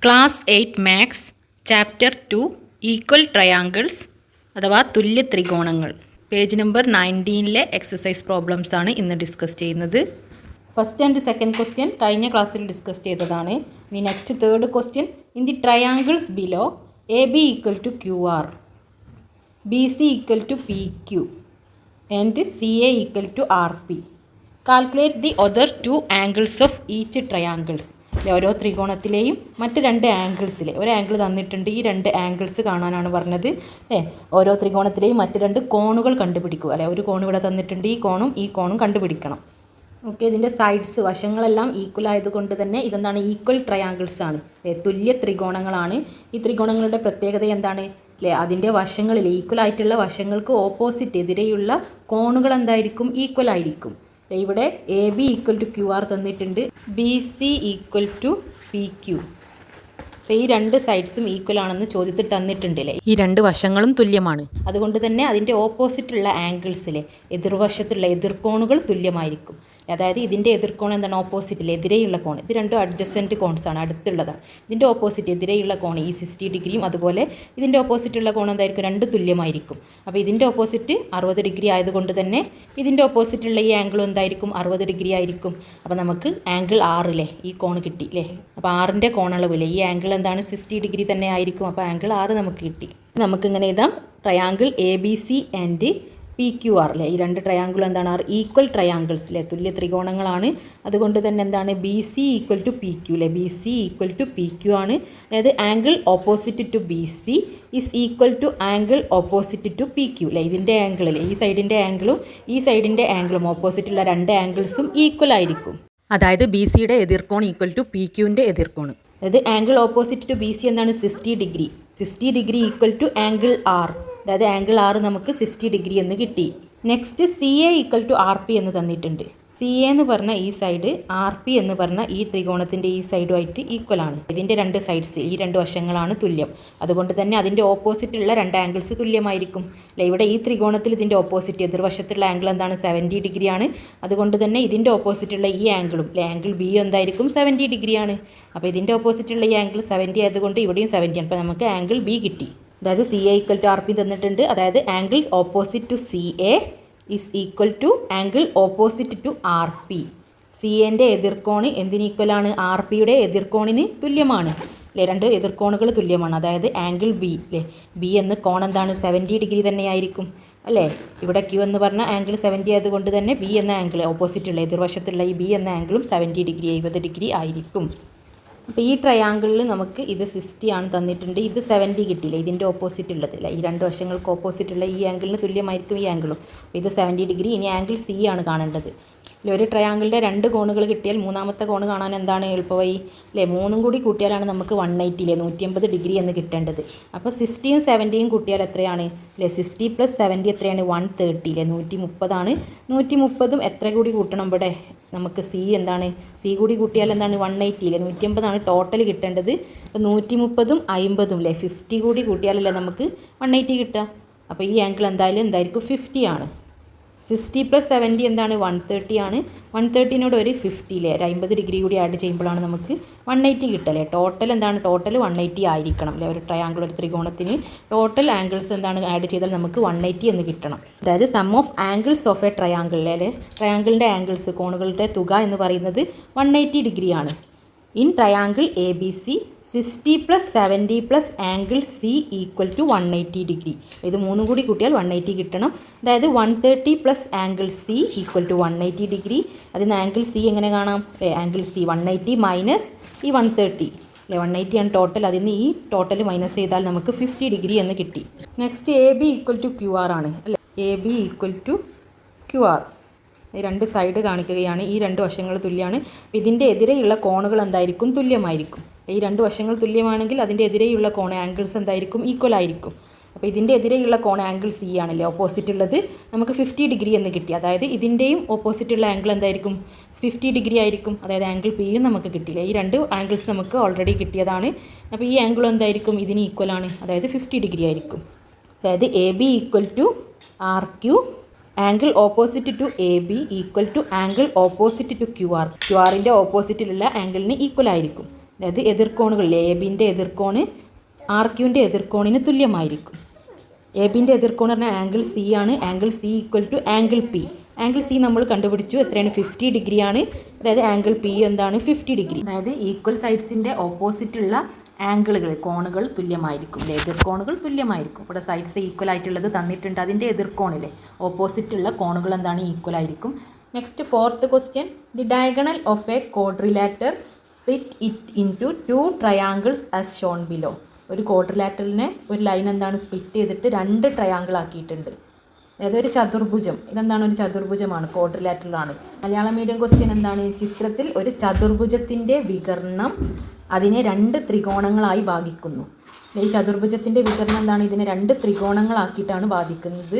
Class 8 maths chapter 2 equal triangles അഥവാ തുല്യ ത്രികോണങ്ങൾ page number 19-ലെ exercise problems ആണ് ഇന്ന് ഡിസ്കസ് ചെയ്യുന്നത്. ഫസ്റ്റ് ആൻഡ് സെക്കൻഡ് ക്വസ്റ്റ്യൻ കഴിഞ്ഞ ക്ലാസ്സിൽ ഡിസ്കസ് ചെയ്തതാണ്. ഇനി next third question, in the triangles below A B equal to Q R, B C equal to P Q and C A equal to R P. Calculate the other two angles of each triangles. ഓരോ ത്രികോണത്തിലെയും മറ്റ് രണ്ട് ആംഗിൾസിലെ ഒരു angle തന്നിട്ടുണ്ട്, ഈ രണ്ട് angles കാണാനാണ് പറഞ്ഞത്. ഓരോ ത്രികോണത്തിലെയും മറ്റ് രണ്ട് കോണുകൾ കണ്ടുപിടിക്കുക. ഒരു കോൺ ഇവിടെ തന്നിട്ടുണ്ട്, ഈ കോണും കണ്ടുപിടിക്കണം. ഓക്കെ, ഇതിൻ്റെ സൈഡ്സ് വശങ്ങളെല്ലാം ഈക്വൽ ആയതുകൊണ്ട് തന്നെ ഇതെന്താണ്, ഈക്വൽ ട്രയാങ്കിൾസ് ആണ്, തുല്യ ത്രികോണങ്ങളാണ്. ഈ ത്രികോണങ്ങളുടെ പ്രത്യേകത എന്താണ്? അതിൻ്റെ വശങ്ങളിൽ ഈക്വൽ ആയിട്ടുള്ള വശങ്ങൾക്ക് ഓപ്പോസിറ്റ് എതിരെയുള്ള കോണുകൾ എന്തായിരിക്കും? ഈക്വൽ ആയിരിക്കും. ഇവിടെ A B equal to Q R തന്നിട്ടുണ്ട്, B C equal to P Q. അപ്പോൾ ഈ രണ്ട് സൈഡ്സും ഈക്വൽ ആണെന്ന് ചോദ്യത്തിൽ തന്നിട്ടുണ്ടല്ലേ. ഈ രണ്ട് വശങ്ങളും തുല്യമാണ്, അതുകൊണ്ട് തന്നെ അതിൻ്റെ ഓപ്പോസിറ്റുള്ള ആംഗിൾസിലെ എതിർവശത്തുള്ള എതിർക്കോണുകൾ തുല്യമായിരിക്കും. അതായത് ഇതിൻ്റെ എതിർക്കോൺ എന്താണ്? ഓപ്പോസിറ്റിൽ എതിരെയുള്ള കോൺ. ഇത് രണ്ടും അഡ്ജസൻറ്റ് കോൺസ് ആണ്, അടുത്തുള്ളതാണ്. ഇതിൻ്റെ ഓപ്പോസിറ്റ് എതിരെയുള്ള കോൺ ഈ 60 ഡിഗ്രിയും അതുപോലെ ഇതിൻ്റെ ഓപ്പോസിറ്റുള്ള കോൺ എന്തായിരിക്കും? രണ്ട് തുല്യമായിരിക്കും. അപ്പോൾ ഇതിൻ്റെ ഓപ്പോസിറ്റ് 60 ഡിഗ്രി ആയതുകൊണ്ട് തന്നെ ഇതിൻ്റെ ഓപ്പോസിറ്റുള്ള ഈ ആംഗിളും എന്തായിരിക്കും? 60 ഡിഗ്രി ആയിരിക്കും. അപ്പോൾ നമുക്ക് ആംഗിൾ 6 ഈ കോൺ കിട്ടി അല്ലേ. അപ്പോൾ 6ൻ്റെ കോണളവില്ലേ ഈ ആംഗിൾ എന്താണ്? 60 ഡിഗ്രി തന്നെ ആയിരിക്കും. അപ്പോൾ ആംഗിൾ 6 നമുക്ക് കിട്ടി. നമുക്കിങ്ങനെ എഴുതാം, triangle A B C and P Q R ഈ രണ്ട് ട്രയാങ്കിളും എന്താണ്? ഈക്വൽ ട്രയാങ്കിൾസ് തുല്യ ത്രികോണങ്ങളാണ്. അതുകൊണ്ട് തന്നെ എന്താണ്? B C equal to P Q B C equal to P Q ആണ്. അതായത് angle opposite to B C is equal to angle opposite to P Q ഇതിൻ്റെ ആംഗിളിൽ ഈ സൈഡിൻ്റെ ആംഗിളും ഈ സൈഡിൻ്റെ ആംഗിളും ഓപ്പോസിറ്റുള്ള രണ്ട് ആംഗിൾസും ഈക്വൽ ആയിരിക്കും. അതായത് ബി സിയുടെ എതിർക്കോൺ ഈക്വൽ ടു പി ക്യുവിൻ്റെ എതിർക്കോൺ. അതായത് angle opposite to B C എന്താണ്? 60 degree. 60 degree equal to angle R. അതായത് ആംഗിൾ 6 നമുക്ക് 60 ഡിഗ്രി എന്ന് കിട്ടി. Next C A equal to R P എന്ന് തന്നിട്ടുണ്ട്. സി എ എന്ന് പറഞ്ഞ ഈ സൈഡ്, ആർ പി എന്ന് പറഞ്ഞ ഈ ത്രികോണത്തിൻ്റെ ഈ സൈഡുമായിട്ട് ഈക്വൽ ആണ്. ഇതിൻ്റെ രണ്ട് സൈഡ്സ് ഈ രണ്ട് വശങ്ങളാണ് തുല്യം. അതുകൊണ്ട് തന്നെ അതിൻ്റെ ഓപ്പോസിറ്റുള്ള രണ്ട് ആംഗിൾസ് തുല്യമായിരിക്കും. ഇവിടെ ഈ ത്രികോണത്തിൽ ഇതിൻ്റെ ഓപ്പോസിറ്റ് എതിർവശത്തുള്ള ആംഗിൾ എന്താണ്? 70 ഡിഗ്രി ആണ്. അതുകൊണ്ട് തന്നെ ഇതിൻ്റെ ഓപ്പോസിറ്റുള്ള ഈ ആംഗിളും ആംഗിൾ ബി എന്തായിരിക്കും? 70 ഡിഗ്രി ആണ്. അപ്പോൾ ഇതിൻ്റെ ഓപ്പോസിറ്റുള്ള ഈ ആംഗിൾ 70 ആയതുകൊണ്ട് ഇവിടെയും 70 ആണ്. അപ്പോൾ നമുക്ക് ആംഗിൾ ബി കിട്ടി. അതായത് C A equal to R P തന്നിട്ടുണ്ട്. അതായത് angle opposite to C A is equal to angle opposite to R P. C എൻ്റെ എതിർക്കോണ് എന്തിന് ഈക്വലാണ്? ആർ പിയുടെ എതിർക്കോണിന് തുല്യമാണ് രണ്ട് എതിർക്കോണുകൾ തുല്യമാണ്. അതായത് ആംഗിൾ ബി ബി എന്ന കോൺ എന്താണ്? 70 ഡിഗ്രി തന്നെയായിരിക്കും അല്ലേ. ഇവിടെ ക്യു എന്ന് പറഞ്ഞ ആംഗിൾ 70 ആയതുകൊണ്ട് തന്നെ ബി എന്ന ആംഗിൾ ഓപ്പോസിറ്റുള്ള എതിർവശത്തുള്ള ഈ ബി എന്ന ആംഗിളും 70 ഡിഗ്രി 70 ഡിഗ്രി ആയിരിക്കും. അപ്പോൾ ഈ ട്രയാങ്കിളിൽ നമുക്ക് ഇത് 60 ആണ് തന്നിട്ടുണ്ട്, ഇത് 70 കിട്ടിയില്ല. ഇതിൻ്റെ ഓപ്പോസിറ്റ് ഉള്ളതില്ല, ഈ രണ്ട് വശങ്ങൾക്ക് ഓപ്പോസിറ്റുള്ള ഈ ആംഗിളിന് തുല്യമായിരിക്കും ഈ ആംഗിളും. ഇത് 70 ഡിഗ്രി. ഇനി ആംഗിൾ സി ആണ് കാണേണ്ടത്. ഒരു ട്രയാങ്കിളിൻ്റെ രണ്ട് കോണുകൾ കിട്ടിയാൽ മൂന്നാമത്തെ കോണ് കാണാൻ എന്താണ് എളുപ്പമായി? മൂന്നും കൂടി കൂട്ടിയാലാണ് നമുക്ക് 180 180 ഡിഗ്രി എന്ന് കിട്ടേണ്ടത്. അപ്പോൾ 60യും 70യും കൂട്ടിയാൽ എത്രയാണ്? 60 + 70 എത്രയാണ്? 130 130 ആണ്. 130ഉം എത്ര കൂടി കൂട്ടണം? ഇവിടെ നമുക്ക് സി എന്താണ്? സി കൂടി കൂട്ടിയാൽ എന്താണ്? 180 180 ആണ് ടോട്ടൽ കിട്ടേണ്ടത്. അപ്പോൾ 130ഉം 50ഉം 50 കൂടി കൂട്ടിയാലല്ലേ നമുക്ക് 180 കിട്ടുക. അപ്പോൾ ഈ ആംഗിൾ എന്തായിരിക്കും? 50 ആണ്. 60 + 70 എന്താണ്? 130 ആണ്. 130നോട് ഒരു 50 ഒരു 50 ഡിഗ്രി കൂടി ആഡ് ചെയ്യുമ്പോഴാണ് നമുക്ക് 180 കിട്ടല്ലേ. ടോട്ടൽ എന്താണ്? ടോട്ടൽ 180 ആയിരിക്കണം ഒരു ട്രയാങ്കിൾ ഒരു ത്രികോണത്തിന് ടോട്ടൽ ആംഗിൾസ് എന്താണ് ആഡ് ചെയ്താൽ നമുക്ക് 180 എന്ന് കിട്ടണം. അതായത് sum of angles of a triangle ട്രയാങ്കിളിൻ്റെ ആംഗിൾസ് കോണുകളുടെ തുക എന്ന് പറയുന്നത് 180 ഡിഗ്രിയാണ്. In triangle A B C 60 + 70 + angle C equal to 180 degree. ഇത് മൂന്നും കൂടി കൂട്ടിയാൽ 180 കിട്ടണം. അതായത് 130 + angle C equal to 180 degree. അതിന് ആംഗിൾ സി എങ്ങനെ കാണാം? ആംഗിൾ സി 180 മൈനസ് ഈ 130 180 ആണ് ടോട്ടൽ. അതിന് ഈ ടോട്ടൽ മൈനസ് ചെയ്താൽ നമുക്ക് 50 ഡിഗ്രി എന്ന് കിട്ടി. Next A B equal to Q R ആണ് അല്ലേ. A B equal to Q R രണ്ട് സൈഡ് കാണിക്കുകയാണ്. ഈ രണ്ട് വശങ്ങൾ തുല്യമാണ്. ഇതിൻ്റെ എതിരെയുള്ള കോണുകൾ എന്തായിരിക്കും? തുല്യമായിരിക്കും. ഈ രണ്ട് വശങ്ങൾ തുല്യമാണെങ്കിൽ അതിൻ്റെ എതിരെയുള്ള കോൺ ആംഗിൾസ് എന്തായിരിക്കും? ഈക്വൽ ആയിരിക്കും. അപ്പോൾ ഇതിൻ്റെ എതിരെയുള്ള കോൺ ആംഗിൾ സി ആണല്ലേ ഓപ്പോസിറ്റ് ഉള്ളത്. നമുക്ക് 50 ഡിഗ്രി എന്ന് കിട്ടി. അതായത് ഇതിൻ്റെയും ഓപ്പോസിറ്റുള്ള ആംഗിൾ എന്തായിരിക്കും? 50 ഡിഗ്രി ആയിരിക്കും. അതായത് ആംഗിൾ പിയും നമുക്ക് കിട്ടില്ല. ഈ രണ്ട് ആംഗിൾസ് നമുക്ക് ഓൾറെഡി കിട്ടിയതാണ്. അപ്പോൾ ഈ ആംഗിൾ എന്തായിരിക്കും? ഇതിന് ഈക്വൽ ആണ്. അതായത് 50 ഡിഗ്രി ആയിരിക്കും. അതായത് A B equal to R Q angle opposite to A B equal to angle opposite to Q R. Q ആറിൻ്റെ ഓപ്പോസിറ്റിലുള്ള ആംഗിളിന് ഈക്വൽ ആയിരിക്കും. അതായത് എതിർക്കോണുകളിൽ എ ബിൻ്റെ എതിർക്കോണ് ആർ ക്യൂവിൻ്റെ എതിർക്കോണിന് തുല്യമായിരിക്കും. എ ബിൻ്റെ എതിർക്കോണ് പറഞ്ഞാൽ ആംഗിൾ സി ആണ്. Angle C equal to angle P. Angle C നമ്മൾ കണ്ടുപിടിച്ചു, എത്രയാണ്? 50 ഡിഗ്രിയാണ്. അതായത് ആംഗിൾ പി എന്താണ്? 50 ഡിഗ്രി. അതായത് ഈക്വൽ സൈഡ്സിൻ്റെ ഓപ്പോസിറ്റുള്ള ആംഗിളുകൾ, കോണുകൾ തുല്യമായിരിക്കും. എതിർക്കോണുകൾ തുല്യമായിരിക്കും. ഇവിടെ സൈഡ്സ് ഈക്വൽ ആയിട്ടുള്ളത് തന്നിട്ടുണ്ട്. അതിൻ്റെ എതിർക്കോണിലെ ഓപ്പോസിറ്റുള്ള കോണുകൾ എന്താണ്? ഈക്വൽ ആയിരിക്കും. Next 4th question. The diagonal of A ക്വാഡ്രിലാറ്റർ split it into 2 triangles as shown below. ഒരു ക്വാഡ്രിലാറ്ററിനെ ഒരു ലൈൻ എന്താണ്? സ്പ്ലിറ്റ് ചെയ്തിട്ട് 2 ട്രയാങ്കിൾ ആക്കിയിട്ടുണ്ട്. അതായത് ഒരു ചതുർഭുജം. ഇതെന്താണ്? ഒരു ചതുർഭുജമാണ്, ക്വാഡ്രിലാറ്ററലാണ്. മലയാളം മീഡിയം ക്വസ്റ്റ്യൻ എന്താണ്? ചിത്രത്തിൽ ഒരു ചതുർഭുജത്തിൻ്റെ വികർണം അതിനെ 2 ത്രികോണങ്ങളായി ഭാഗിക്കുന്നു. ഈ ചതുർഭുജത്തിൻ്റെ വികരണം എന്താണ്? ഇതിനെ 2 ത്രികോണങ്ങളാക്കിയിട്ടാണ് ബാധിക്കുന്നത്.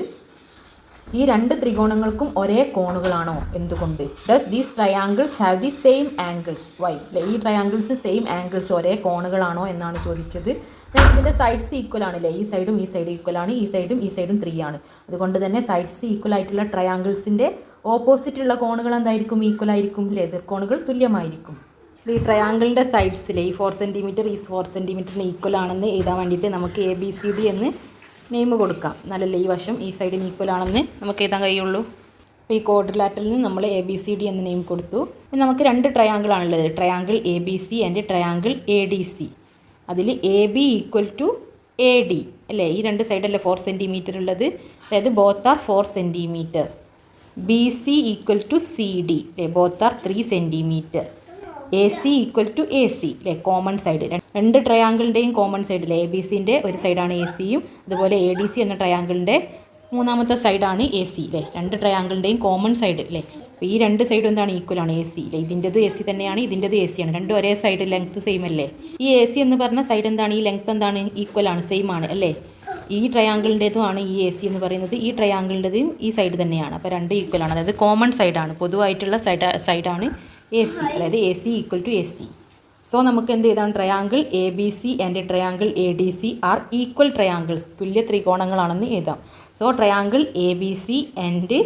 ഈ 2 ത്രികോണങ്ങൾക്കും ഒരേ കോണുകളാണോ? എന്തുകൊണ്ട്? Does these triangles have the same angles? Why? ഈ ട്രയാങ്കിൾസ് സെയിം ആംഗിൾസ്, ഒരേ കോണുകളാണോ എന്നാണ് ചോദിച്ചത്. ഇതിൻ്റെ സൈഡ്സ് ഈക്വൽ ആണല്ലേ? ഈ സൈഡും ഈ സൈഡും ഈക്വൽ ആണ്. ഈ സൈഡും 3 ആണ്. അതുകൊണ്ട് തന്നെ സൈഡ്സ് ഈക്വൽ ആയിട്ടുള്ള ട്രയാങ്കിൾസിൻ്റെ ഓപ്പോസിറ്റുള്ള കോണുകൾ എന്തായിരിക്കും? ഈക്വൽ ആയിരിക്കും. എതിർക്കോണുകൾ തുല്യമായിരിക്കും. ഈ ട്രയാങ്കിളിൻ്റെ സൈഡ്സിൽ ഈ 4 സെൻറ്റിമീറ്റർ ഈ 4 സെൻറ്റിമീറ്ററിന് ഈക്വൽ ആണെന്ന് എഴുതാൻ വേണ്ടിയിട്ട് നമുക്ക് ABCD എന്ന് നെയിം കൊടുക്കാം. നല്ലല്ലേ? ഈ വശം ഈ സൈഡിന് ഈക്വൽ ആണെന്ന് നമുക്ക് എഴുതാൻ കഴിയുള്ളൂ. അപ്പോൾ ഈ ക്വാഡ്രിലാറ്ററിന് നമ്മൾ ABCD എന്ന് നെയിം കൊടുത്തു. പിന്നെ നമുക്ക് 2 ട്രയാങ്കിൾ ആണുള്ളത്. Triangle ABC and triangle ADC. അതിൽ AB ഈക്വൽ ടു AD അല്ലേ? ഈ 2 സൈഡല്ലേ 4 സെൻറ്റിമീറ്റർ ഉള്ളത്. അതായത് both are 4 centimetre. BC equal to CD അല്ലേ? Both are 3 centimetre. AC equal to AC അല്ലേ? Common side. 2 ട്രയാങ്കിളിൻ്റെയും കോമൺ സൈഡിൽ ABCൻ്റെ ഒരു സൈഡാണ് ACയും അതുപോലെ ADC എന്ന ട്രയാങ്കിളിൻ്റെ മൂന്നാമത്തെ സൈഡാണ് AC അല്ലേ? 2 ട്രയാങ്കിളിൻ്റെയും കോമൺ സൈഡ് അല്ലേ? അപ്പോൾ ഈ 2 സൈഡും എന്താണ്? ഈക്വലാണ്. AC അല്ലേ? ഇതിൻ്റെതും AC തന്നെയാണ്, ഇതിൻ്റെതും AC ആണ്. 2 ഒരേ സൈഡ്, ലെങ്ത് സെയിം അല്ലേ? ഈ AC എന്ന് പറഞ്ഞ സൈഡ് എന്താണ്? ഈ ലെങ്ത് എന്താണ്? ഈക്വലാണ്, സെയിം ആണ് അല്ലേ? ഈ ട്രയാങ്കിളിൻ്റെതും ആണ് ഈ AC എന്ന് പറയുന്നത്. ഈ ട്രയാങ്കിളിൻ്റെതും ഈ സൈഡ് തന്നെയാണ്. അപ്പോൾ 2 ഈക്വലാണ്. അതായത് കോമൺ സൈഡാണ്, പൊതുവായിട്ടുള്ള സൈഡാണ് AC. അതായത് AC equal to AC. So നമുക്ക് എന്ത് ചെയ്താണ്? Triangle ABC and triangle ADC are equal triangles. തുല്യ ത്രികോണങ്ങളാണെന്ന് എഴുതാം. So triangle ABC and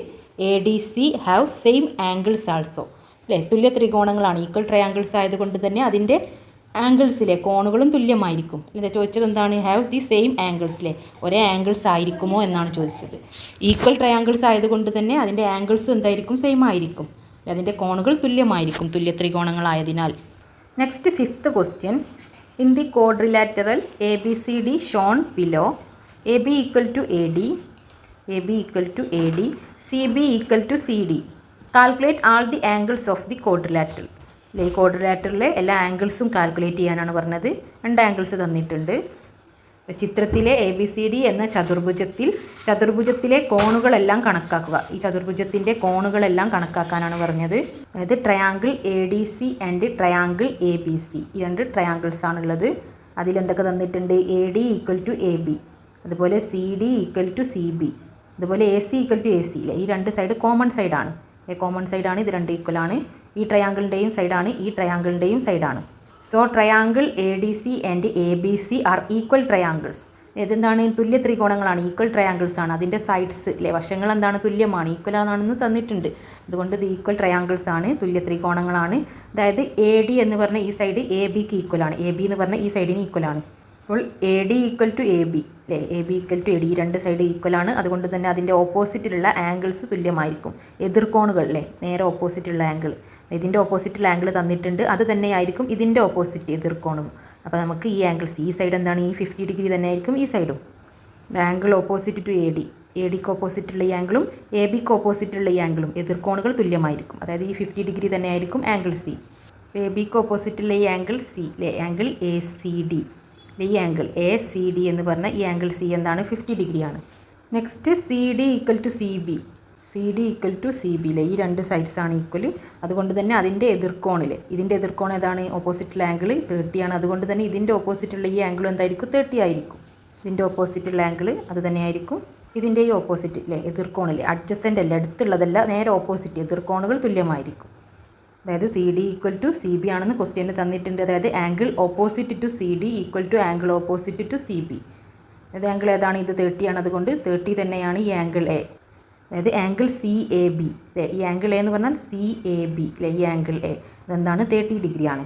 ADC have same angles also അല്ലേ? തുല്യ ത്രികോണങ്ങളാണ്, ഈക്വൽ ട്രയാങ്കിൾസ് ആയതുകൊണ്ട് തന്നെ അതിൻ്റെ ആംഗിൾസിലെ കോണുകളും തുല്യമായിരിക്കും. അല്ലേ? ചോദിച്ചത് എന്താണ്? ഹാവ് ദി സെയിം ആംഗിൾസിലെ ഒരേ ആംഗിൾസ് ആയിരിക്കുമോ എന്നാണ് ചോദിച്ചത്. ഈക്വൽ ട്രയാങ്കിൾസ് ആയതുകൊണ്ട് തന്നെ അതിൻ്റെ ആംഗിൾസും എന്തായിരിക്കും? സെയിം ആയിരിക്കും. അതിൻ്റെ കോണുകൾ തുല്യമായിരിക്കും, തുല്യ ത്രികോണങ്ങളായതിനാൽ. Next 5th question. In the quadrilateral ABCD shown below, AB equal to AD, AB equal to AD, CB equal to CD. Calculate all the angles of the quadrilateral. ഈ ക്വാഡ്രിലാറ്ററിലെ എല്ലാ ആംഗിൾസും കാൽക്കുലേറ്റ് ചെയ്യാനാണ് പറഞ്ഞത്. 2 ആംഗിൾസ് തന്നിട്ടുണ്ട്. ചിത്രത്തിലെ ABCD എന്ന ചതുർഭുജത്തിലെ കോണുകളെല്ലാം കണക്കാക്കുക. ഈ ചതുർഭുജത്തിൻ്റെ കോണുകളെല്ലാം കണക്കാക്കാനാണ് പറഞ്ഞത്. അതായത് triangle ADC and triangle ABC, ഈ 2 ട്രയാങ്കിൾസ് ആണുള്ളത്. അതിലെന്തൊക്കെ തന്നിട്ടുണ്ട്? AD ഈക്വൽ ടു AB, അതുപോലെ CD ഈക്വൽ ടു CB, അതുപോലെ AC ഈക്വൽ ടു AC അല്ലേ? ഈ 2 സൈഡ് കോമൺ സൈഡാണ്. കോമൺ സൈഡാണ്. ഇത് 2 ഈക്വലാണ്. ഈ ട്രയാങ്കിളിൻ്റെയും സൈഡാണ്, ഈ ട്രയാങ്കിളിൻ്റെയും സൈഡാണ്. So triangle ADC and ABC are equal triangles. ഇതെന്താണ്? തുല്യ ത്രികോണങ്ങളാണ്, ഈക്വൽ ട്രയാങ്കിൾസ് ആണ്. അതിൻ്റെ സൈഡ്സ് അല്ലേ, വശങ്ങൾ എന്താണ്? തുല്യമാണ്, ഈക്വൽ ആണെന്ന് തന്നിട്ടുണ്ട്. അതുകൊണ്ട് ഇത് ഈക്വൽ ട്രയാങ്കിൾസ് ആണ്, തുല്യ ത്രികോണങ്ങളാണ്. അതായത് AD എന്ന് പറഞ്ഞ ഈ സൈഡ് ABക്ക് ഈക്വലാണ്, AB എന്ന് പറഞ്ഞ ഈ സൈഡിന് ഈക്വലാണ്. അപ്പോൾ AD ഈക്വൽ ടു AB അല്ലേ? AB ഈക്വൽ ടു AD, ഈ 2 സൈഡ് ഈക്വലാണ്. അതുകൊണ്ട് തന്നെ അതിൻ്റെ ഓപ്പോസിറ്റിലുള്ള ആംഗിൾസ് തുല്യമായിരിക്കും. എതിർക്കോണുകൾ അല്ലേ, നേരെ ഓപ്പോസിറ്റുള്ള ആംഗിൾ. ഇതിൻ്റെ ഓപ്പോസിറ്റുള്ള ആംഗിൾ തന്നിട്ടുണ്ട്, അത് തന്നെയായിരിക്കും ഇതിൻ്റെ ഓപ്പോസിറ്റ് എതിർക്കോണും. അപ്പോൾ നമുക്ക് ഈ ആംഗിൾസ്, ഈ സൈഡ് എന്താണ്? ഈ 50 ഡിഗ്രി തന്നെയായിരിക്കും ഈ സൈഡും. ആംഗിൾ ഓപ്പോസിറ്റ് ടു ADക്ക് ഓപ്പോസിറ്റുള്ള ഈ ആംഗിളും ABക്ക് ഓപ്പോസിറ്റുള്ള ഈ ആംഗിളും എതിർക്കോണുകൾ തുല്യമായിരിക്കും. അതായത് ഈ 50 ഡിഗ്രി തന്നെയായിരിക്കും ആംഗിൾ C. ABക്ക് ഓപ്പോസിറ്റുള്ള ഈ ആംഗിൾ C അല്ലേ? Angle ACD. ഈ ആംഗിൾ ACD എന്ന് പറഞ്ഞാൽ ഈ ആംഗിൾ C എന്താണ്? 50 ഡിഗ്രിയാണ്. Next CD equal to CB. CD equal to CB അല്ലേ? ഈ 2 സൈഡ്സ് ആണ് ഈക്വൽ. അതുകൊണ്ട് തന്നെ അതിൻ്റെ എതിർക്കോണിൽ, ഇതിൻ്റെ എതിർക്കോൺ ഏതാണ്? ഓപ്പോസിറ്റുള്ള ആംഗിൾ 30 ആണ്. അതുകൊണ്ട് തന്നെ ഇതിൻ്റെ ഓപ്പോസിറ്റുള്ള ഈ ആംഗിൾ എന്തായിരിക്കും? 30 ആയിരിക്കും. ഇതിൻ്റെ ഓപ്പോസിറ്റുള്ള ആംഗിൾ അത് തന്നെയായിരിക്കും. ഇതിൻ്റെ ഈ ഓപ്പോസിറ്റ് അല്ലേ, എതിർക്കോണിൽ, അഡ്ജസ്റ്റൻ്റ് അല്ല, അടുത്തുള്ളതല്ല, നേരെ ഓപ്പോസിറ്റ്, എതിർക്കോണുകൾ തുല്യമായിരിക്കും. അതായത് CD ഈക്വൽ ടു CB ആണെന്ന് ക്വസ്റ്റ്യനിൽ തന്നിട്ടുണ്ട്. അതായത് angle opposite to CD equal to angle opposite to CB. അതായത് ആംഗിൾ ഏതാണ്? ഇത് 30 ആണ്. അതുകൊണ്ട് 30 തന്നെയാണ് ഈ ആംഗിൾ A. അതായത് ആംഗിൾ CAB അല്ലേ? ഈ ആംഗിൾ A എന്ന് പറഞ്ഞാൽ CAB അല്ലേ? ഈ ആംഗിൾ A ഇതെന്താണ്? 30 ഡിഗ്രിയാണ്.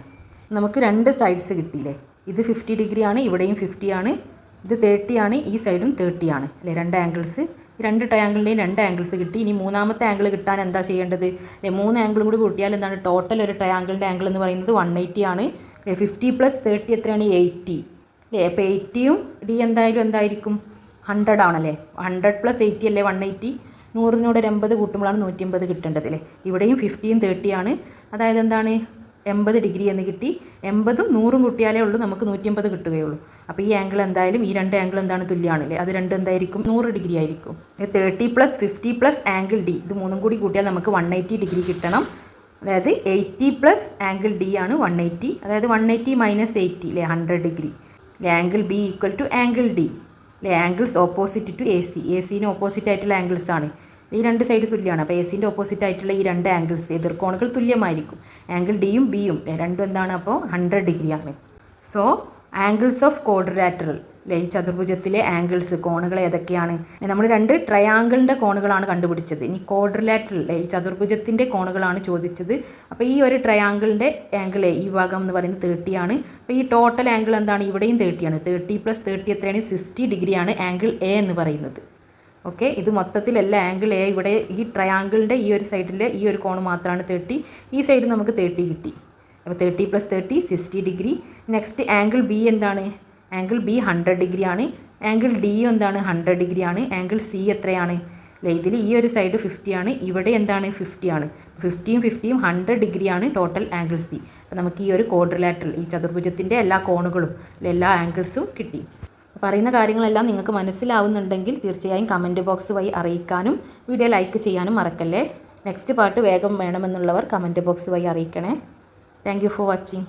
നമുക്ക് രണ്ട് സൈഡ്സ് കിട്ടിയില്ലേ, ഇത് 50 ഡിഗ്രി ആണ്, ഇവിടെയും 50 ആണ്, ഇത് 30 ആണ്, ഈ സൈഡും 30 ആണ് അല്ലേ, രണ്ട് ആംഗിൾസ്. രണ്ട് ട്രയാങ്കിളിൻ്റെയും രണ്ട് ആംഗിൾസ് കിട്ടി. ഇനി മൂന്നാമത്തെ ആംഗിൾ കിട്ടാൻ എന്താ ചെയ്യേണ്ടത് അല്ലേ, 3 ആംഗിളും കൂടി കൂട്ടിയാൽ എന്താണ് ടോട്ടൽ ഒരു ട്രയാങ്കിളിൻ്റെ ആംഗിൾ എന്ന് പറയുന്നത് 180 ആണ് അല്ലേ. 50 + 30 എത്രയാണ് 80 അല്ലേ. അപ്പോൾ 80യും ഡി എന്തായാലും എന്തായിരിക്കും 100 ആണല്ലേ. 100 + 80 അല്ലേ 180. 100നോട് 80 കൂട്ടുമ്പോഴാണ് 150 കിട്ടേണ്ടത് അല്ലേ. ഇവിടെയും 50യും 30 ആണ്, അതായത് എന്താണ് 80 ഡിഗ്രി എന്ന് കിട്ടി. 80ഉം 100ഉം കൂട്ടിയാലേ ഉള്ളൂ നമുക്ക് 150 കിട്ടുകയുള്ളൂ. അപ്പോൾ ഈ ആംഗിൾ എന്തായാലും ഈ രണ്ട് ആംഗിൾ എന്താണ് തുല്യമാണ് അല്ലേ, അത് രണ്ട് എന്തായിരിക്കും 100 ഡിഗ്രി ആയിരിക്കും. 30 + 50 + ആംഗിൾ ഡി, ഇത് മൂന്നും കൂടി കൂട്ടിയാൽ നമുക്ക് 180 ഡിഗ്രി കിട്ടണം. അതായത് 80 + ആംഗിൾ ഡി ആണ് 180, അതായത് 180 - 80 അല്ലേ 100 degree. Angle B = angle D അല്ലേ. Angles opposite to A C, A സിന് ഓപ്പോസിറ്റ് ആയിട്ടുള്ള ആംഗിൾസ് ആണ്. ഈ രണ്ട് സൈഡ് തുല്യമാണ്. അപ്പോൾ എ സിൻ്റെ ഓപ്പോസിറ്റ് ആയിട്ടുള്ള ഈ രണ്ട് ആംഗിൾസ് എതിർക്കോണുകൾ തുല്യമായിരിക്കും. ആംഗിൾ ഡിയും ബിയും രണ്ടും എന്താണ് അപ്പോൾ 100 ഡിഗ്രിയാണ്. സോ ആംഗിൾസ് ഓഫ് ക്വാഡ്രിലാറ്ററൽ അല്ലേ, ഈ ചതുർഭുജത്തിലെ ആംഗിൾസ് കോണുകൾ ഏതൊക്കെയാണ്? നമ്മൾ രണ്ട് ട്രയാങ്കിളിൻ്റെ കോണുകളാണ് കണ്ടുപിടിച്ചത്. ഇനി ക്വാഡ്രിലാറ്ററൽ അല്ലേ, ഈ ചതുർഭുജത്തിൻ്റെ കോണുകളാണ് ചോദിച്ചത്. അപ്പോൾ ഈ ഒരു ട്രയാങ്കിളിൻ്റെ ആംഗിൾ ഈ ഭാഗം എന്ന് പറയുന്നത് 30 ആണ്. അപ്പോൾ ഈ ടോട്ടൽ ആംഗിൾ എന്താണ്, ഇവിടെയും 30 ആണ്. 30 + 30 എത്രയാണ് 60 ഡിഗ്രിയാണ് ആംഗിൾ എ എന്ന് പറയുന്നത്. ഓക്കെ, ഇത് മൊത്തത്തിലല്ല ആംഗിൾ എ. ഇവിടെ ഈ ട്രയാങ്കിളിൻ്റെ ഈ ഒരു സൈഡിലെ ഈ ഒരു കോൺ മാത്രമാണ് 30, ഈ സൈഡ് നമുക്ക് 30 കിട്ടി. അപ്പോൾ 30 + 30 60 ഡിഗ്രി. നെക്സ്റ്റ് ആംഗിൾ ബി എന്താണ്, ആംഗിൾ ബി 100 ഡിഗ്രിയാണ്. ആംഗിൾ ഡി എന്താണ് 100 ഡിഗ്രിയാണ്. ആംഗിൾ സി എത്രയാണ് അല്ലേ, ഇതിൽ ഈ ഒരു സൈഡ് 50 ആണ്, ഇവിടെ എന്താണ് 50 ആണ്. 50യും 50യും 100 ഡിഗ്രിയാണ് ടോട്ടൽ ആംഗിൾ സി. അപ്പോൾ നമുക്ക് ഈ ഒരു ക്വാഡ്രിലാറ്ററൽ ഈ ചതുർഭുജത്തിൻ്റെ എല്ലാ കോണുകളും എല്ലാ ആംഗിൾസും കിട്ടി. പറയുന്ന കാര്യങ്ങളെല്ലാം നിങ്ങൾക്ക് മനസ്സിലാവുന്നുണ്ടെങ്കിൽ തീർച്ചയായും കമൻറ്റ് ബോക്സ് വഴി അറിയിക്കാനും വീഡിയോ ലൈക്ക് ചെയ്യാനും മറക്കല്ലേ. നെക്സ്റ്റ് പാർട്ട് വേഗം വേണമെന്നുള്ളവർ കമൻറ്റ് ബോക്സ് വഴി അറിയിക്കണേ. Thank you for watching.